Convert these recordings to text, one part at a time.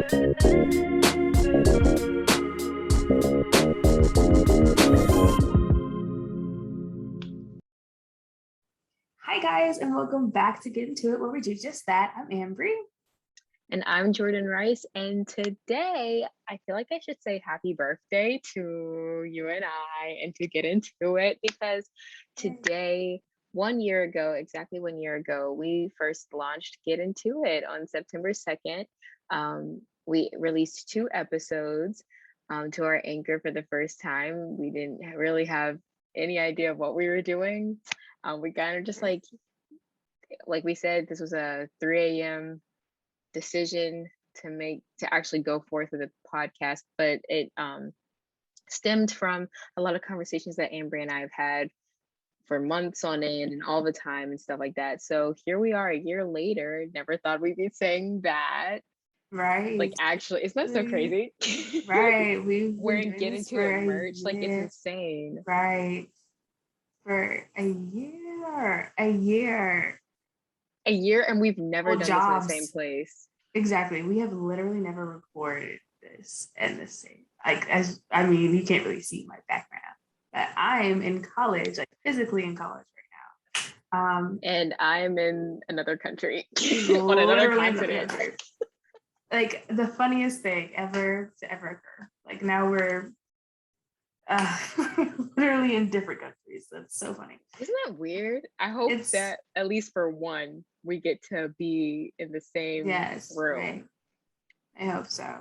Hi guys, and welcome back to Get Into It, where we do just that. I'm Ambree. And I'm Jordan Rice, and today I feel like I should say happy birthday to you and I and to get into it, because today, 1 year ago, exactly 1 year ago, we first launched Get Into It on September 2nd. We released 2 episodes to our anchor for the first time. We didn't really have any idea of what we were doing. We kind of just like we said, this was a 3 a.m. decision to actually go forth with a podcast, but it stemmed from a lot of conversations that Ambree and I have had for months on end and all the time and stuff like that. So here we are a year later. Never thought we'd be saying that. Right. Like, actually, isn't that so crazy? Right. We've wearing Get Into It merch. Like, it's insane. Right. For a year. And we've never done jobs. This in the same place. Exactly. We have literally never recorded this in the same, you can't really see my background, but I am in college, like physically in college right now. And I'm in another country. On another continent. Like the funniest thing ever to ever occur. Like now we're literally in different countries. That's so funny. Isn't that weird? I hope that at least for one, we get to be in the same room. Right. I hope so.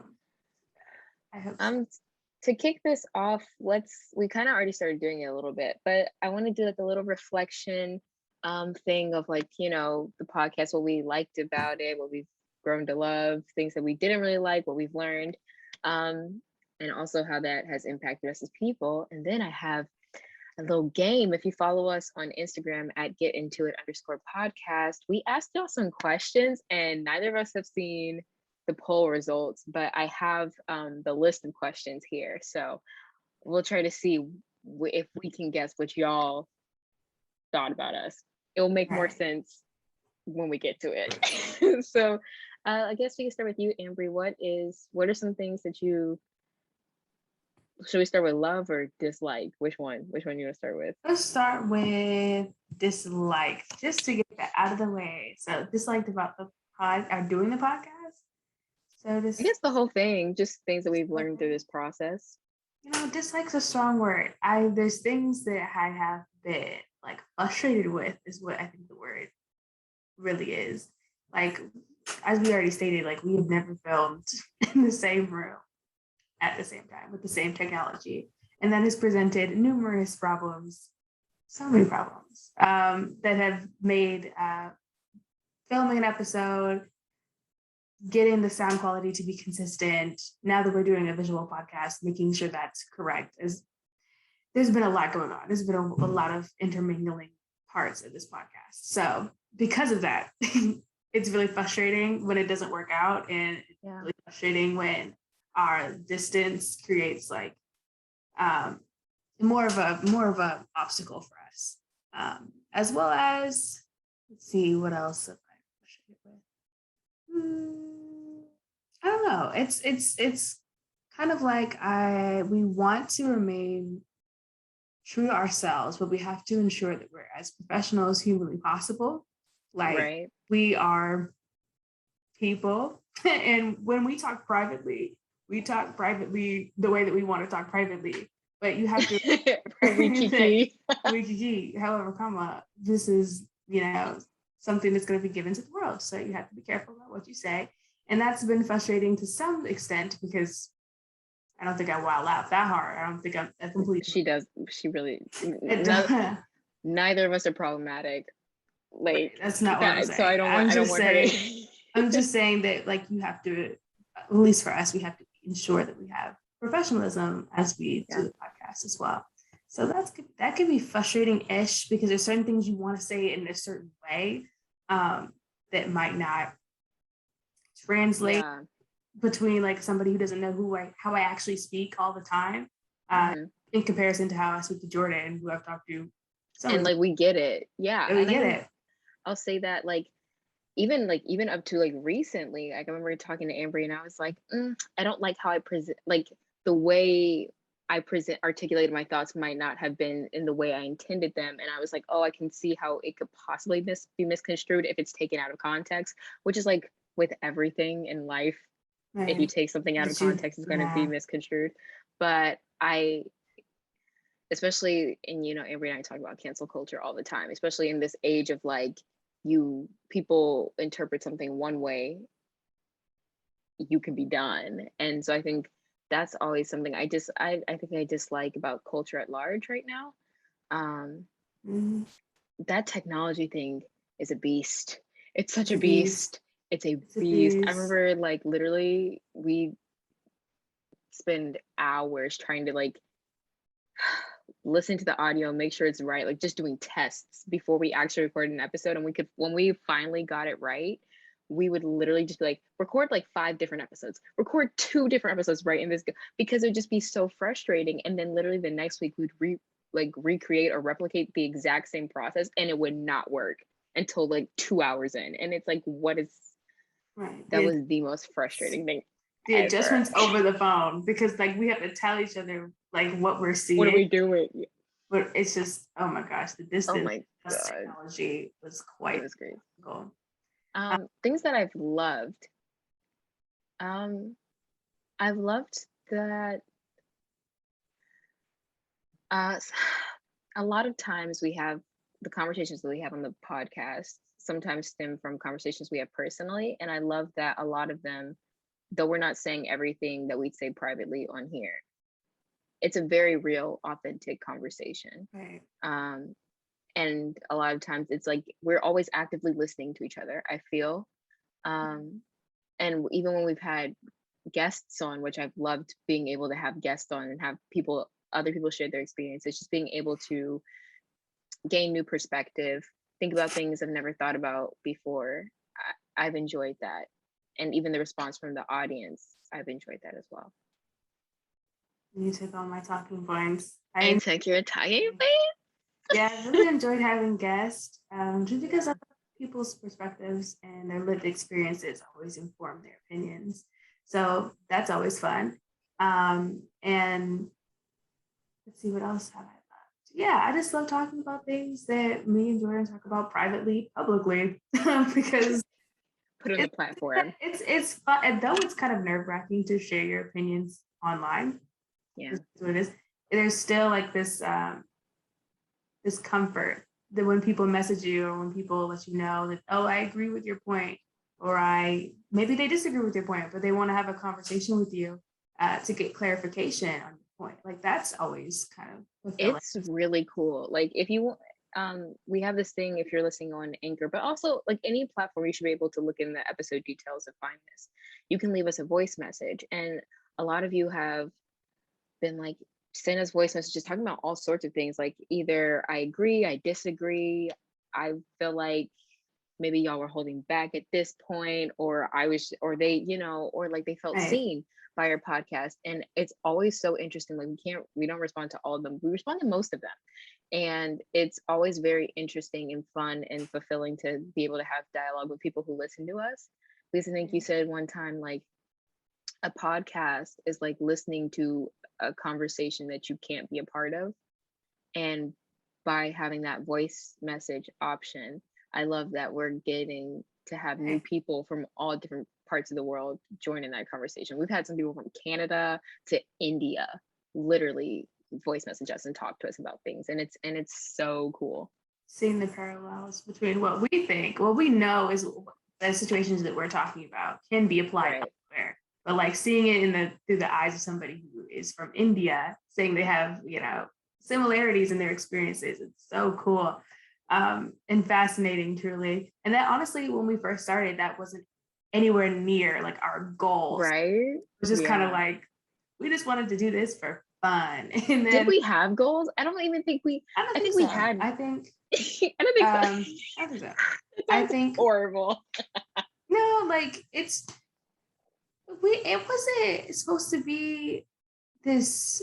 To kick this off, we kind of already started doing it a little bit, but I want to do like a little reflection thing of like, the podcast, what we liked about it, what we've grown to love, things that we didn't really like, what we've learned, and also how that has impacted us as people. And then I have a little game. If you follow us on Instagram at @getintoit_podcast, we asked y'all some questions, and neither of us have seen the poll results, but I have the list of questions here. So we'll try to see if we can guess what y'all thought about us. It'll make more sense when we get to it. So I guess we can start with you, Ambree. What are some things that should we start with love or dislike? Which one you want to start with? Let's start with dislike, just to get that out of the way. So disliked about doing the podcast. So I guess the whole thing, just things that we've learned through this process. Dislike's a strong word. There's things that I have been like frustrated with, is what I think the word really is. Like, as we already stated, like we have never filmed in the same room at the same time with the same technology, and that has presented numerous problems, so many problems that have made filming an episode, getting the sound quality to be consistent. Now that we're doing a visual podcast, making sure that's correct. There's been a lot going on. There's been a lot of intermingling parts of this podcast. So because of that, it's really frustrating when it doesn't work out, and it's really frustrating when our distance creates like more of a obstacle for us. As well as, let's see, what else am I frustrated with? I don't know. It's kind of like we want to remain true to ourselves, but we have to ensure that we're as professional as humanly possible. Like we are people, and when we talk privately the way that we want to talk privately. But you have to however, this is something that's going to be given to the world, so you have to be careful about what you say. And that's been frustrating to some extent, because I don't think I wild out that hard. I don't think I'm a complete. She does. She really. Neither of us are problematic. Like, that's not what I'm saying. So I don't want her to. I'm just saying that, like, you have to, at least for us, we have to ensure that we have professionalism as we do the podcast as well. So that could be frustrating-ish, because there's certain things you want to say in a certain way that might not translate between like somebody who doesn't know how I actually speak all the time, in comparison to how I speak to Jordan, who I've talked to. And like we get it, we get it. I'll say that, like, even up to like recently, like I remember talking to Ambree and I was like, I don't like how I present, like the way I articulated my thoughts might not have been in the way I intended them. And I was like, oh, I can see how it could possibly be misconstrued if it's taken out of context, which is like with everything in life. If you Right. take something out of context, it's going to be Yeah. misconstrued. But especially in, Ambree and I talk about cancel culture all the time, especially in this age of like, people interpret something one way, you can be done. And so I think that's always something I think I dislike about culture at large right now. Mhm. That technology thing is a beast. It's such It's a a beast. beast. It's a It's a beast. I beast. remember like literally we spend hours trying to like listen to the audio, make sure it's right, like just doing tests before we actually record an episode. And when we finally got it right, we would literally just be like, record like 5 different episodes, record 2 different episodes right in this, because it would just be so frustrating. And then literally the next week we'd recreate or replicate the exact same process, and it would not work until like 2 hours in. And it's like, Right. that was the most frustrating thing The ever. adjustments over the phone, because like we have to tell each other like what we're What are seeing, we doing? but it's just, oh my gosh, the Oh distance my plus God, technology was it quite was great. cool. Things that I've loved. Um, I've loved that uh, a lot of times we have the conversations that we have on the podcast sometimes stem from conversations we have personally. And I love that a lot of them, though we're not saying everything that we'd say privately on here, it's a very real, authentic conversation. Right. And a lot of times it's like we're always actively listening to each other, I feel. And even when we've had guests on, which I've loved being able to have guests on and have other people share their experiences, just being able to gain new perspective, think about things I've never thought about before. I've enjoyed that. And even the response from the audience, I've enjoyed that as well. You took all my talking points. I took your talking points. Yeah, I really enjoyed having guests, just because of people's perspectives and their lived experiences always inform their opinions. So that's always fun. And let's see, what else have I loved? Yeah, I just love talking about things that me and Jordan talk about privately, publicly, because Put on the platform. it's fun. And though it's kind of nerve-wracking to share your opinions online, Yeah, what it is. There's still like this comfort that when people message you or when people let you know that, oh, I agree with your point, or maybe they disagree with your point, but they want to have a conversation with you to get clarification on your point. Like that's always kind of fulfilling. it's really cool. Like if you we have this thing, if you're listening on Anchor, but also like any platform, you should be able to look in the episode details and find this. You can leave us a voice message, and a lot of you have been like, send us voice messages talking about all sorts of things, like either I agree, I disagree, I feel like maybe y'all were holding back at this point, or or they, or like they felt Right. seen by our podcast. And it's always so interesting. Like we don't respond to all of them, we respond to most of them. And it's always very interesting and fun and fulfilling to be able to have dialogue with people who listen to us. Because I think you said one time, like, a podcast is like listening to a conversation that you can't be a part of. And by having that voice message option, I love that we're getting to have new people from all different parts of the world join in that conversation. We've had some people from Canada to India literally voice message us and talk to us about things. And it's so cool. Seeing the parallels between what we know is the situations that we're talking about can be applied elsewhere. But like seeing it through the eyes of somebody who is from India, saying they have, similarities in their experiences, it's so cool. And fascinating, truly. And that honestly, when we first started, that wasn't anywhere near like our goals. Right. It was just kind of like, we just wanted to do this for fun. And then, did we have goals? I don't even think we. I think we had. I think. I don't think so. I think so. I think horrible. No, like it wasn't supposed to be this,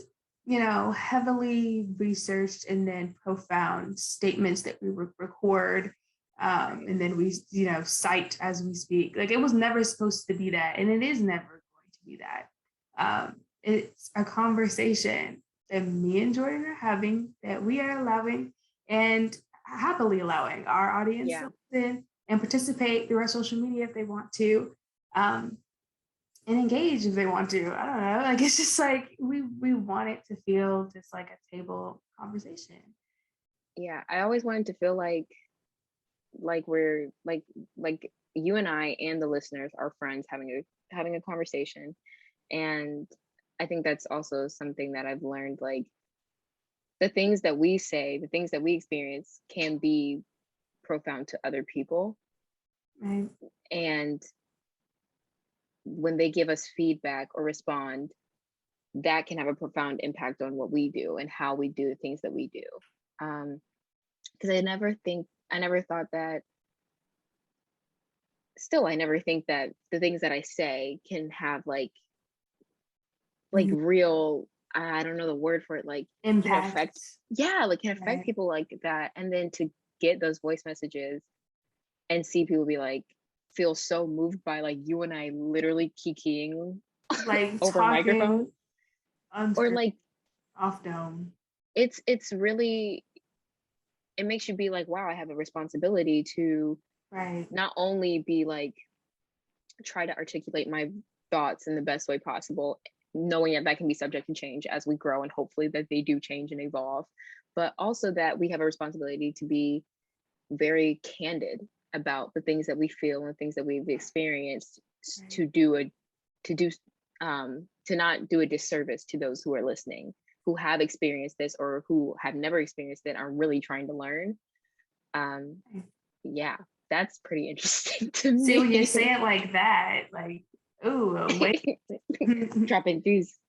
heavily researched and then profound statements that we would record And then we, cite as we speak. Like, it was never supposed to be that, and it is never going to be that. It's a conversation that me and Jordan are having, that we are allowing and happily allowing our audience to listen and participate through our social media if they want to, and engage if they want to. I don't know. Like, it's just like we want it to feel just like a table conversation. Yeah, I always wanted to feel like we're like you and I and the listeners are friends having a conversation. And I think that's also something that I've learned, like the things that we say, the things that we experience can be profound to other people. Right. And when they give us feedback or respond, that can have a profound impact on what we do and how we do the things that we do. Because I never thought that, still, I never think that the things that I say can have like real, I don't know the word for it, like impact. Can affect people like that. And then to get those voice messages and see people be like, feel so moved by like you and I literally kikiing like over microphone or like off dome. It's really, it makes you be like, wow, I have a responsibility to not only be like try to articulate my thoughts in the best way possible, knowing that can be subject to change as we grow, and hopefully that they do change and evolve, but also that we have a responsibility to be very candid about the things that we feel and things that we've experienced, to not do a disservice to those who are listening, who have experienced this or who have never experienced it, are really trying to learn. Yeah, that's pretty interesting to me. See, when you say it like that, like, ooh, wait. Dropping these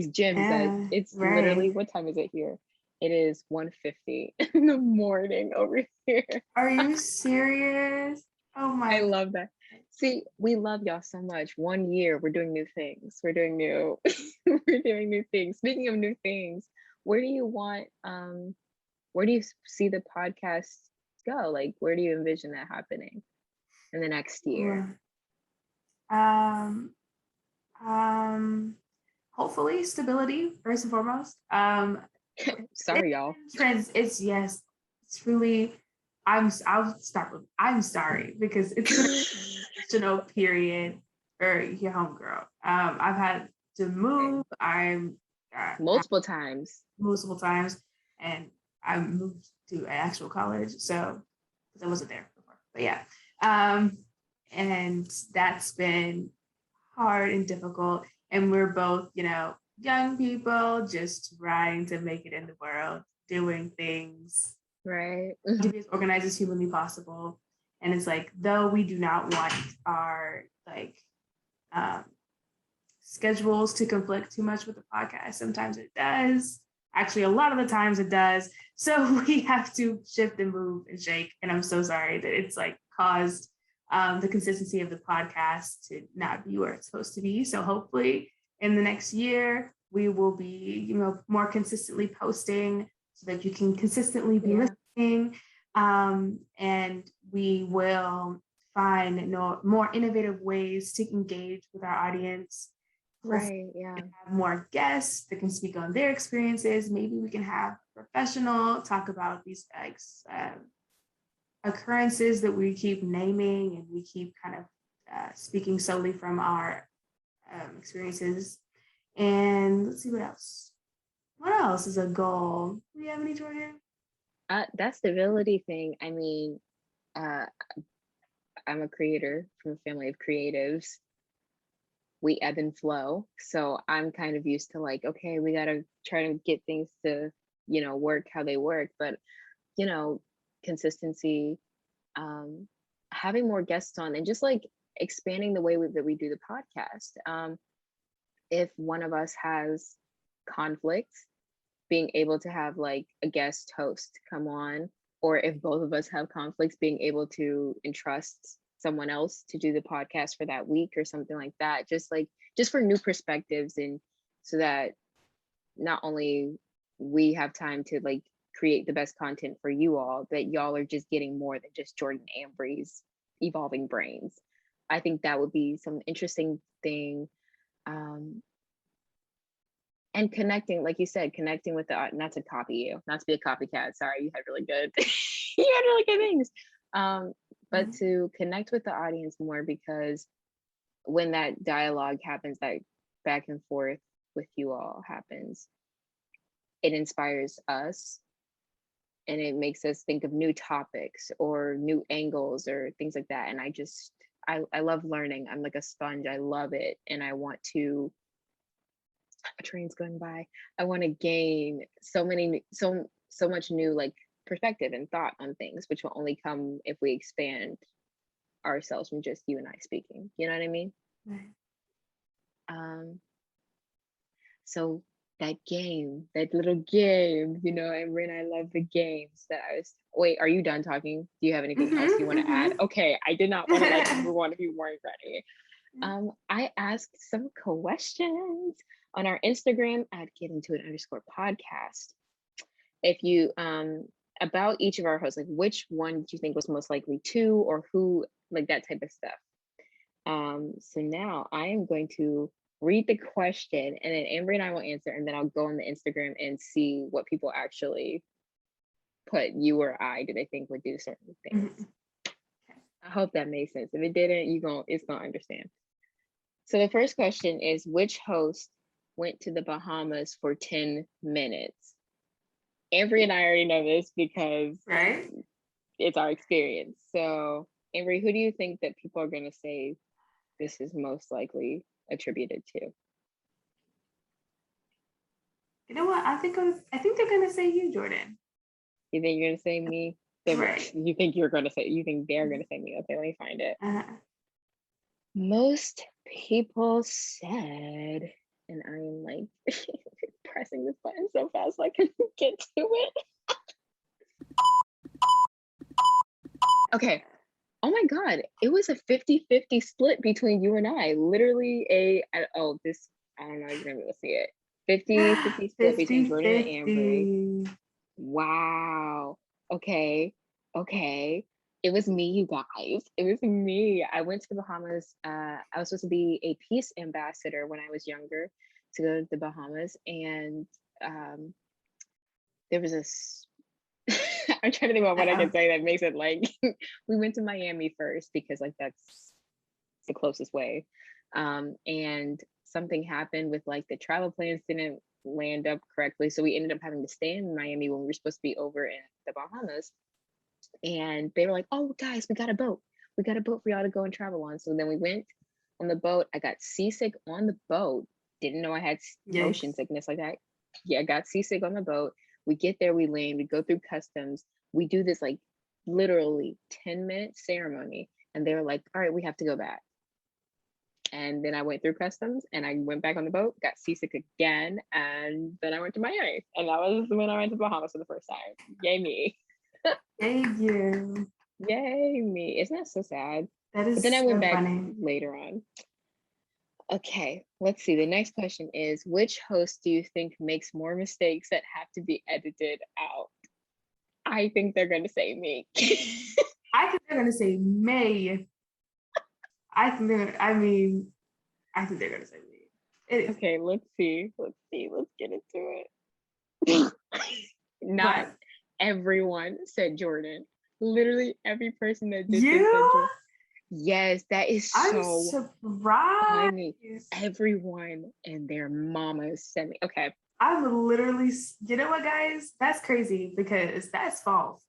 gems that it's literally, what time is it here? It is 1:50 in the morning over here. Are you serious? Oh my! I love that. See, we love y'all so much. 1 year, we're doing new things. We're doing new things. Speaking of new things, where do you see the podcast go? Like, where do you envision that happening in the next year? Hopefully stability first and foremost. Sorry, y'all. It's really. I'll start with I'm sorry, because it's been a transitional period for your homegirl. I've had to move. Multiple times, and I moved to an actual college, so because I wasn't there before. But yeah, and that's been hard and difficult. And we're both, young people just trying to make it in the world, doing things right, to be as organized as humanly possible. And it's like, though we do not want our schedules to conflict too much with the podcast, sometimes it does. Actually, a lot of the times it does. So we have to shift and move and shake. And I'm so sorry that it's like caused the consistency of the podcast to not be where it's supposed to be. So hopefully in the next year, we will be, more consistently posting so that you can consistently be listening. And we will find more innovative ways to engage with our audience. Right, yeah. Have more guests that can speak on their experiences. Maybe we can have a professional talk about these occurrences that we keep naming, and we keep kind of speaking solely from our experiences. And let's see what else. What else is a goal? Do you have any, Jordan? That stability thing. I mean, I'm a creator from a family of creatives. We ebb and flow. So I'm kind of used to like, okay, we got to try to get things to, work how they work. But, consistency, having more guests on, and just like expanding the way that we do the podcast. If one of us has conflict, being able to have like a guest host come on, or if both of us have conflicts, being able to entrust someone else to do the podcast for that week or something like that, just for new perspectives, and so that not only we have time to like create the best content for you all, that y'all are just getting more than just Jordan Ambree's evolving brains. I think that would be some interesting thing. And connecting, like you said, connecting with the, not to copy you, not to be a copycat. Sorry, you had really good, you had really good things. But to connect with the audience more, because when that dialogue happens, that back and forth with you all happens, it inspires us and it makes us think of new topics or new angles or things like that. And I love learning. I'm like a sponge. I love it. And I want to, a train's going by. I want to gain so much new like perspective and thought on things, which will only come if we expand ourselves from just you and I speaking. You know what I mean? Right. So that game, that little game, you know, Ambree and I love the games that I was. Wait, are you done talking? Do you have anything else you want to add? Okay, I did not want to like move on if you weren't ready. I asked some questions on our Instagram at getintoit_podcast. If you about each of our hosts, like which one do you think was most likely to, or who, like that type of stuff. So now I am going to read the question, and then Ambree and I will answer, and then I'll go on the Instagram and see what people actually put, you or I, do they think would do certain things. I hope that made sense. If it didn't, it's gonna understand. So the first question is, which host went to the Bahamas for 10 minutes? Ambree and I already know this because it's our experience. So Ambree, who do you think that people are going to say this is most likely attributed to? You know what? I think they're going to say you, Jordan. You think you're going to say me? Right. You think they're going to say me? Okay, let me find it. Most people said, and I am like pressing this button so fast so I can get to it. Okay. Oh my God. It was a 50-50 split between you and I. Literally I don't know if you're gonna be able to see it. 50-50 split between Jordan and Ambree. Wow. Okay. It was me, you guys. It was me. I went to the Bahamas. I was supposed to be a peace ambassador when I was younger, to go to the Bahamas. And there was I'm trying to think about what I can say that makes it like, we went to Miami first because like that's the closest way. And something happened with like the travel plans didn't land up correctly. So we ended up having to stay in Miami when we were supposed to be over in the Bahamas. And they were like, oh guys, we got a boat for y'all to go and travel on. So then we went on the boat. I got seasick on the boat. Didn't know I had motion sickness like that. Yeah, I got seasick on the boat. We get there, we land, we go through customs. We do this like literally 10-minute ceremony. And they were like, all right, we have to go back. And then I went through customs and I went back on the boat, got seasick again. And then I went to Miami. And that was when I went to Bahamas for the first time. Yay me. Yay you. Yay me. Isn't that so sad? That is but then I went back funny. Later on. Okay, let's see. The next question is, which host do you think makes more mistakes that have to be edited out? I think they're going to say me. I think they're going to say May. I think they're going to say me. Okay, let's see. Let's get into it. Not everyone said Jordan. Literally every person that did this said Jordan. Yes, that is so surprised. Funny. Everyone and their mamas sent me. Okay. I'm literally, you know what, guys? That's crazy because that's false.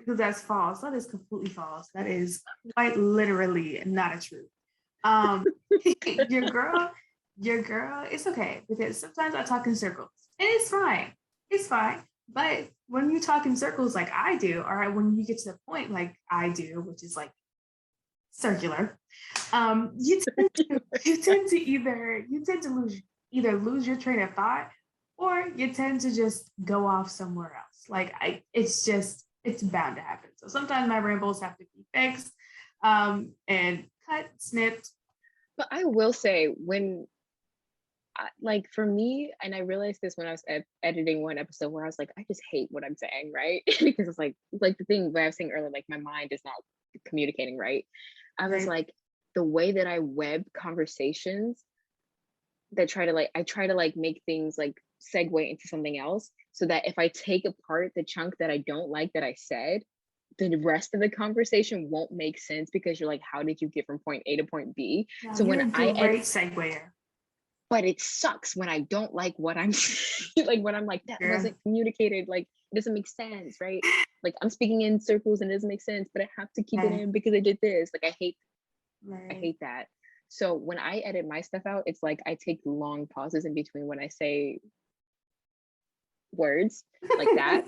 That's false. That is completely false. That is quite literally not a truth. Your girl, it's okay because sometimes I talk in circles and it's fine. It's fine. But when you talk in circles like I do, or when you get to the point like I do, which is like circular, you tend to either lose your train of thought, or you tend to just go off somewhere else. Like it's bound to happen. So sometimes my rambles have to be fixed, and cut, snipped. But I will say, when like for me, and I realized this when I was editing one episode where I was like, I just hate what I'm saying, right? Because it's like the thing that I was saying earlier, like my mind is not communicating right. I was Right. like, the way that I web conversations that I try to like make things like segue into something else, so that if I take apart the chunk that I don't like that I said, the rest of the conversation won't make sense, because you're like, how did you get from point A to point B? No, So you're when a I edit, great seguer. but it sucks when I don't like what I'm like when I'm like, that Yeah. wasn't communicated, like it doesn't make sense, right? Like I'm speaking in circles and it doesn't make sense, but I have to keep it Right. in because I did this. Like I Right. hate that. So when I edit my stuff out, it's like I take long pauses in between when I say words like that.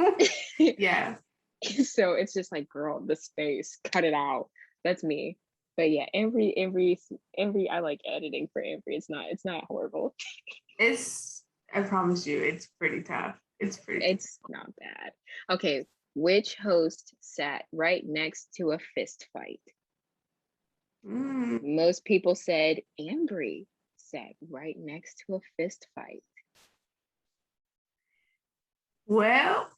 Yeah. So it's just like, girl, the space, cut it out. That's me. But yeah, Ambree, I like editing for Ambree. It's not horrible. I promise you, it's pretty tough. It's not bad. Okay, which host sat right next to a fist fight? Most people said Ambree sat right next to a fist fight. Well,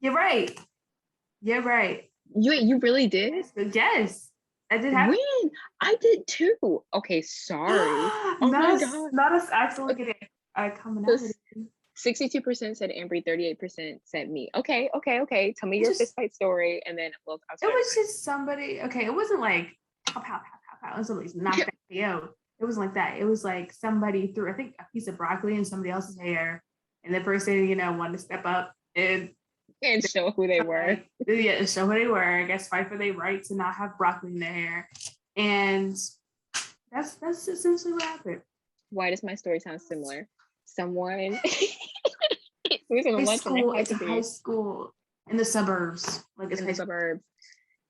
you're right. You're right. You really did? Yes, I did have. When? I did too. Okay, sorry. Oh my god. Not us actually getting coming out. 62% said Ambree, 38% said me. Okay. Tell me your Just, fist fight story, and then I'll it start. was just somebody. Okay, it wasn't like pow pow pow pow pow. And somebody's knocked that KO. It wasn't like that. It was like somebody threw, I think, a piece of broccoli in somebody else's hair, and the person, wanted to step up and show who they were. Yeah, show who they were. I guess fight for their right to not have broccoli in their hair, and that's essentially what happened. Why does my story sound similar? Someone was in a lunch It's a high school in the suburbs, like it's in the suburbs.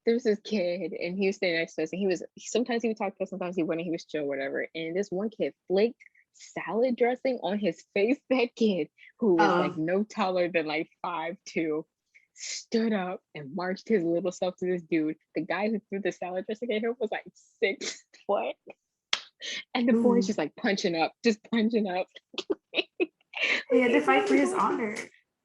There was this kid, and he was standing next to us, and sometimes he would talk to us, sometimes he wouldn't. He was chill, whatever. And this one kid flaked salad dressing on his face. That kid, who was like no taller than like 5'2", stood up and marched his little self to this dude. The guy who threw the salad dressing at him was like 6 foot. And the boy's just like punching up. He had to fight for his honor.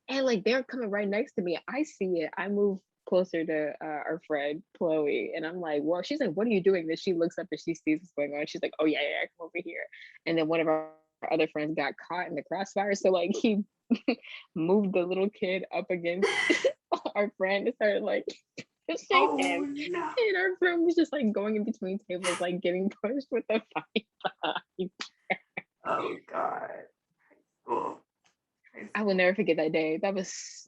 And like they're coming right next to me. I see it. I move closer to our friend Chloe, and I'm like, well, she's like, what are you doing? Then she looks up and she sees what's going on. She's like, oh yeah, come over here. And then one of our other friends got caught in the crossfire, so like he moved the little kid up against our friend and started like shake him. No. And our friend was just like going in between tables, like getting pushed with the fight. Oh god. Cool. I will never forget that day. That was,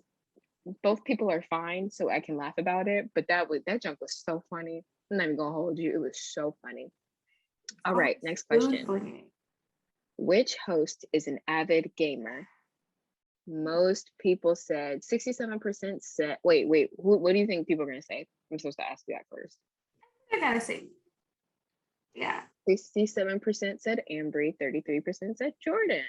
both people are fine, so I can laugh about it. But that junk was so funny. I'm not even gonna hold you. It was so funny. All right, next question. Funny. Which host is an avid gamer? Most people said 67% said. Wait. What do you think people are gonna say? I'm supposed to ask you that first. I gotta say, yeah. 67% said Ambree. 33% said Jordan.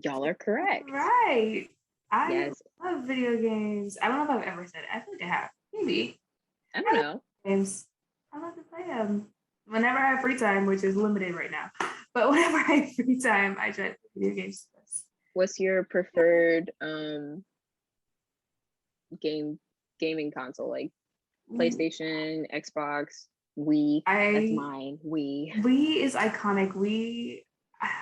Y'all are correct. Right. I love video games. I don't know if I've ever said it. I think I have. Maybe. I don't know. Games. I love to play them. Whenever I have free time, which is limited right now. But whenever I have free time, I try to play video games. What's your preferred gaming console? Like PlayStation, Xbox, Wii? That's mine. Wii. Wii is iconic. Wii.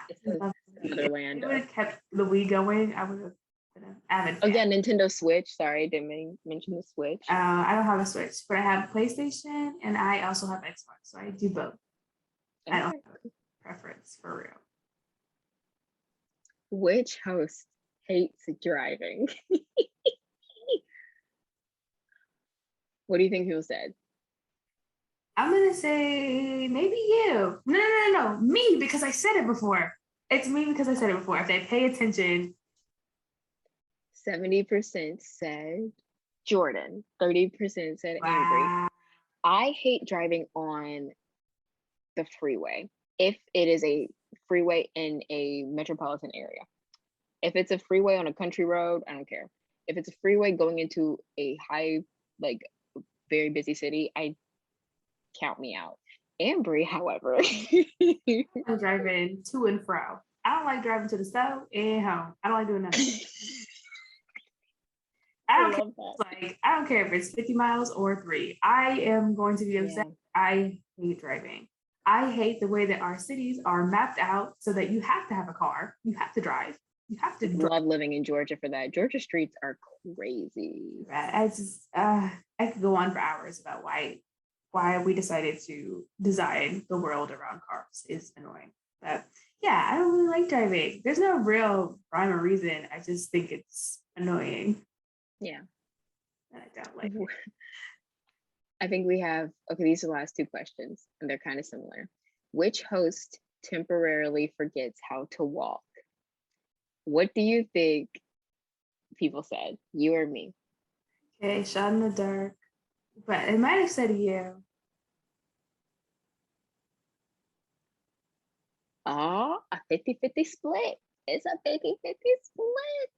It's another land. If I would have kept the Wii going, I would have been an avid fan. Oh yeah, Nintendo Switch. Sorry, I didn't mention the Switch. I don't have a Switch, but I have PlayStation and I also have Xbox, so I do both. Okay. I don't have a preference for real. Which host hates driving? What do you think people said? I'm gonna say maybe you. No, me, because I said it before. It's me because I said it before. If they pay attention. 70% said Jordan. 30% said Ambree. I hate driving on the freeway. If it is a freeway in a metropolitan area. If it's a freeway on a country road, I don't care. If it's a freeway going into a high, like very busy city, count me out. Ambree, however, I'm driving to and fro. I don't like driving to the store and home. I don't like doing nothing. I I don't care. love that. Like, I don't care if it's 50 miles or 3. I am going to be upset. Yeah. I hate driving. I hate the way that our cities are mapped out so that you have to have a car. You have to drive. You have to drive. Love living in Georgia for that. Georgia streets are crazy. I just I could go on for hours about why we decided to design the world around cars is annoying. But yeah, I don't really like driving. There's no real rhyme or reason. I just think it's annoying. Yeah. And I don't like it. I think we have, okay, these are the last two questions, and they're kind of similar. Which host temporarily forgets how to walk? What do you think people said, you or me? Okay, shot in the dark. But it might have said you. Oh, a 50-50 split. It's a 50-50 split.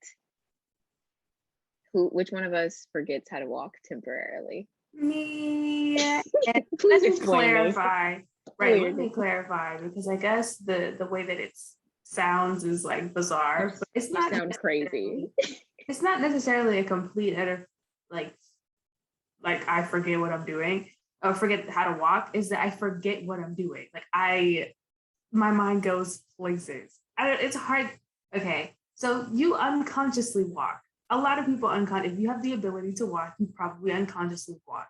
Which one of us forgets how to walk temporarily? Me. And Please let me explain this. clarify. Right, let me clarify because I guess the way that it sounds is like bizarre, but it's You not sound crazy. It's not necessarily a complete utter like I forget what I'm doing or forget how to walk. Is that I forget what I'm doing. Like my mind goes places. It's hard. Okay, so you unconsciously walk. A lot of people if you have the ability to walk, you probably unconsciously walk.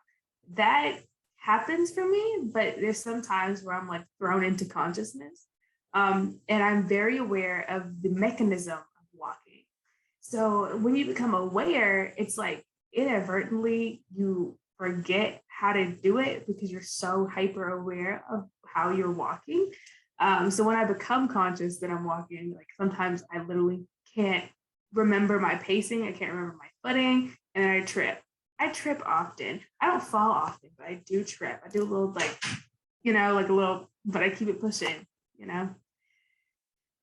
That happens for me, but there's some times where I'm like thrown into consciousness. And I'm very aware of the mechanism of walking. So when you become aware, it's like inadvertently you forget how to do it because you're so hyper aware of how you're walking. So when I become conscious that I'm walking, like sometimes I literally can't remember my pacing, I can't remember my footing, and then I trip. I trip often. I don't fall often, but I do trip. I do a little like a little, but I keep it pushing, you know?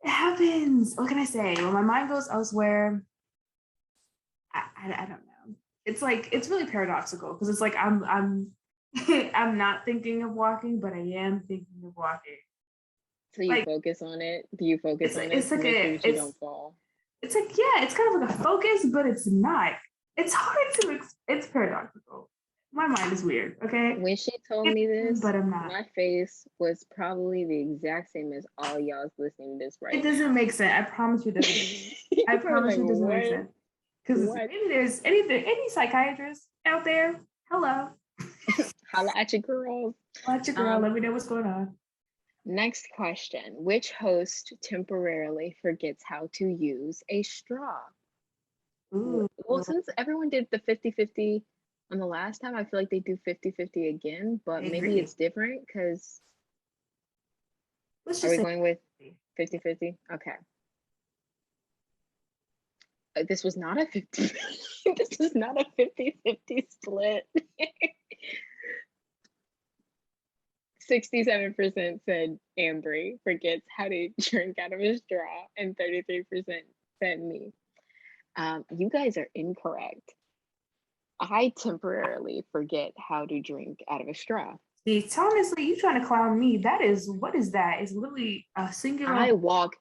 It happens. What can I say? When my mind goes elsewhere, I don't know. It's like it's really paradoxical because it's like I'm I'm not thinking of walking, but I am thinking of walking. So you Like focus on it? Do you focus on it it's to like make sure that you don't fall? it's like yeah, it's kind of like a focus, but it's not. It's hard to it's paradoxical. My mind is weird, okay? When she told me this, But I'm not. my face was probably the exact same as all y'all's listening to this right It doesn't make sense. I promise you it doesn't. I now. Probably promise like, you it doesn't make what? sense. Because What? maybe there's any psychiatrists out there. Hello. Holla at your girls. Watch your girl. Let me know what's going on. Next question. Which host temporarily forgets how to use a straw? Ooh. Well, since everyone did the 50-50 on the last time, I feel like they do 50-50 again, but maybe it's different because are we going with 50-50? Okay. This was not a 50 this was not a 50-50 split. 67% said Ambree forgets how to drink out of a straw, and 33% said me. You guys are incorrect. I temporarily forget how to drink out of a straw. See, honestly, you trying to clown me. That is, what is that? It's literally a singular. I walk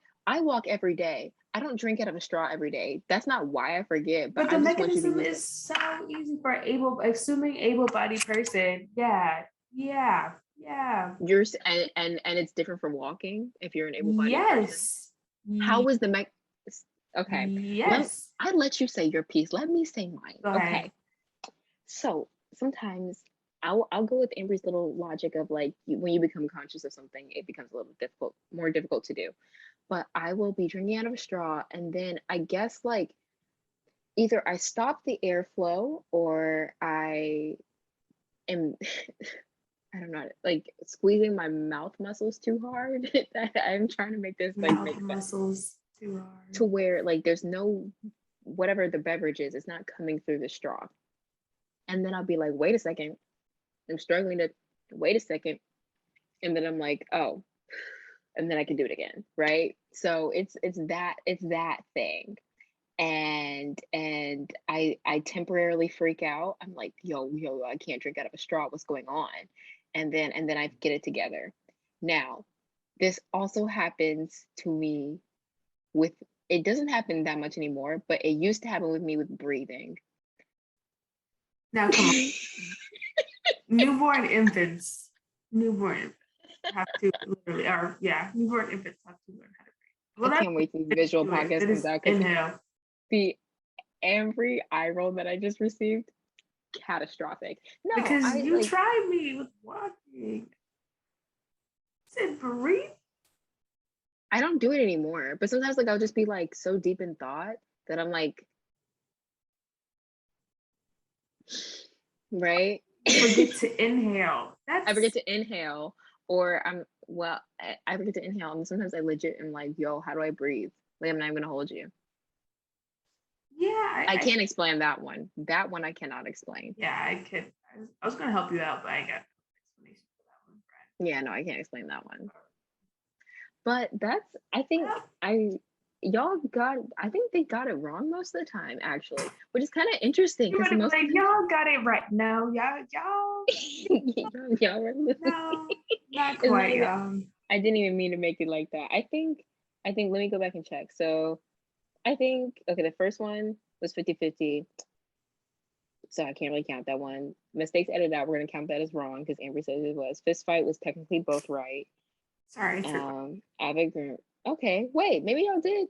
every day. I don't drink out of a straw every day. That's not why I forget, but the I just want you to mechanism use is so easy for assuming able-bodied person. Yeah. and it's different from walking if you're an able-bodied person. How is the okay? Yes. I let you say your piece. Let me say mine. Go ahead. Okay. So sometimes I'll go with Ambree's little logic of like when you become conscious of something, it becomes a little more difficult to do. But I will be drinking out of a straw, and then I guess like either I stop the airflow or I am I don't know, like squeezing my mouth muscles too hard. I'm trying to make this like make sense. Muscles too hard. To where like there's no whatever the beverage is, it's not coming through the straw. And then I'll be like, wait a second, I'm struggling to wait a second. And then I'm like, oh, and then I can do it again, right? So it's that thing. And I temporarily freak out. I'm like, yo, I can't drink out of a straw. What's going on? and then I get it together. Now, this also happens to me with, it doesn't happen that much anymore, but it used to happen with me with breathing. Now, come on. Newborn infants have to literally, or yeah, newborn infants have to learn how to breathe. Well, I can't wait till the visual podcast comes out, because inhale. the Ambree eye roll that I just received, catastrophic. No, Because I you like, tried me with walking. Said breathe. I don't do it anymore, but sometimes like I'll just be like so deep in thought that I'm like, right? Forget to inhale. I forget to inhale, or I forget to inhale, and sometimes I legit am like, yo, how do I breathe? Like, I'm not even gonna hold you. Yeah, I can't explain that one. That one I cannot explain. Yeah, I could. I was gonna help you out, but I got no explanation for that one, friend. Yeah, no, I can't explain that one. But that's, I think I think they got it wrong most of the time, actually, which is kind of interesting, You because would most be like, y'all got it right. No, y'all y'all were no, not quite. I didn't even mean to make it like that. I think let me go back and check. So I think, okay, the first one was 50-50. So I can't really count that one. Mistakes edited out, we're gonna count that as wrong because Amber says it was. Fist fight was technically both right. Sorry. Okay, wait, maybe y'all did.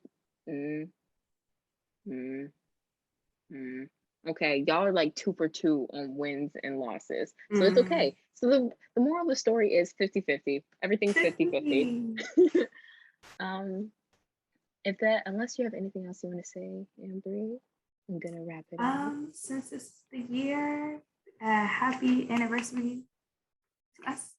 Okay, y'all are like 2 for 2 on wins and losses, so it's okay. So the moral of the story is 50-50. Everything's 50-50. Unless you have anything else you want to say, Ambree, I'm gonna wrap it up. Since it's the year, happy anniversary to us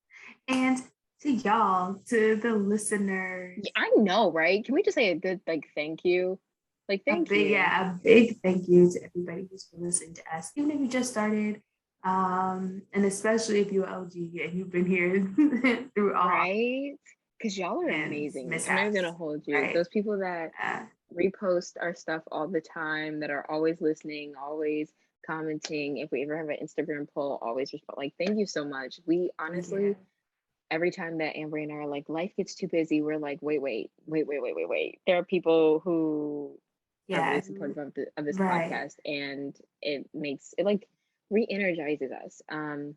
and to y'all, to the listeners. I know, right? Can we just say a good thank you? Thank you. Yeah, a big thank you to everybody who's been listening to us, even if you just started, and especially if you're OG and you've been here through all. Right? Because y'all are amazing. I'm not even gonna hold you. Right? Those people that repost our stuff all the time, that are always listening, always commenting. If we ever have an Instagram poll, always respond. Thank you so much. We honestly, every time that Ambree and I are like, life gets too busy, we're like, wait. There are people who are really supportive of this podcast, and it makes it re-energizes us. And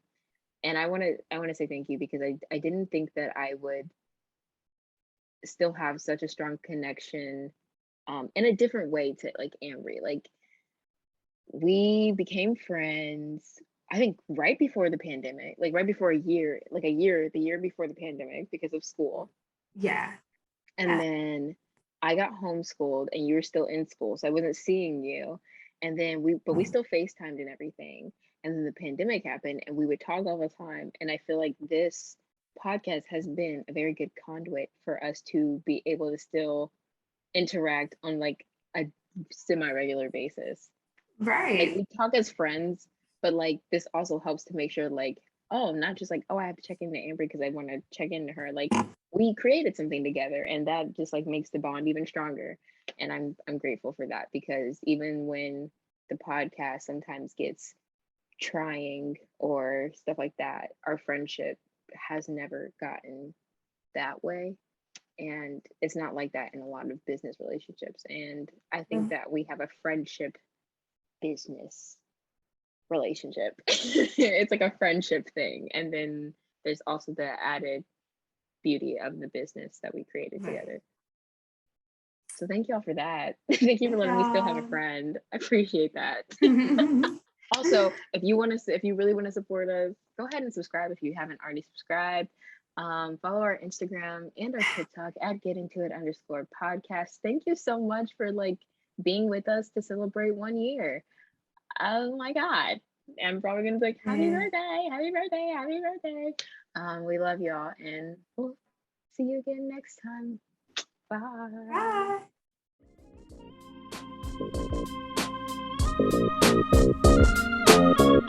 I want to say thank you, because I didn't think that I would still have such a strong connection in a different way to Ambree. We became friends, I think, right before the pandemic, right before the year before the pandemic, because of school. Yeah. And then I got homeschooled and you were still in school, so I wasn't seeing you. And then we still FaceTimed and everything. And then the pandemic happened and we would talk all the time. And I feel like this podcast has been a very good conduit for us to be able to still interact on a semi-regular basis. Right. We talk as friends, but this also helps to make sure I'm not just I have to check into Ambree because I want to check into her. We created something together, and that just makes the bond even stronger. And I'm grateful for that, because even when the podcast sometimes gets trying or stuff like that, our friendship has never gotten that way. And it's not like that in a lot of business relationships. And I think that we have a friendship business relationship. It's a friendship thing. And then there's also the added beauty of the business that we created together. So thank y'all for that. Thank you for letting me still have a friend. I appreciate that. Also, if you really want to support us, go ahead and subscribe if you haven't already subscribed. Follow our Instagram and our TikTok at getintoit_podcast. Thank you so much for being with us to celebrate 1 year. Oh my God. I'm probably gonna be happy birthday, happy birthday, happy birthday. We love y'all, and we'll see you again next time. Bye. Bye.